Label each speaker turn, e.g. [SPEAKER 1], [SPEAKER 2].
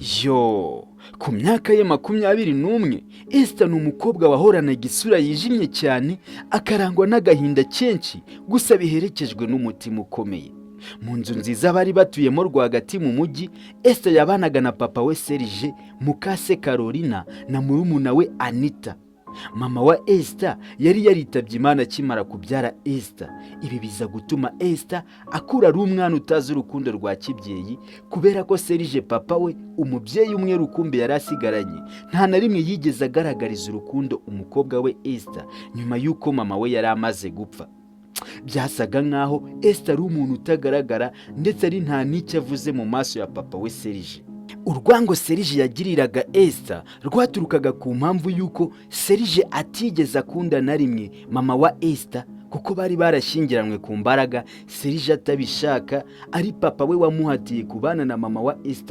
[SPEAKER 1] Yo, ku myaka ye 21, Esther ni umukobwa wahoranaga isura yijimye cyane, akarangwa n'agahinda kenshi, gusa biherekejwe n'umutima ukomeye. Mu nzu nziza bari batuyemo rwagati mu mujyi, Esther yabanaga na papa we Serge, mukase Carolina na murumuna we Anita. Mama wa Esther yari yaritabye Imana akimara kubyara Esther. Ibi biza gutuma Esther akura ari umwana utazi urukundo rwa kibyeyi, kubera ko Serge papa we, umubyeyi umwe rukumbi yari asigaranye, nta na rimwe yigeze agaragariza urukundo umukobwa we Esther nyuma y'uko mama we yari amaze gupfa. Byasaga nkaho Esther ari umuntu utagaragara, ndetse ari nta n'icyo avuze mu maso ya papa we Serge. Urwango Serge yagiriraga Esther rwaturukaga ku mpamvu y'uko Serge atigeze akunda na rimwe mama wa Esther, kuko bari barashyingiranywe ku mbaraga, Serge atabishaka, ari papa we wamuhatiye kubana na mama wa Esther.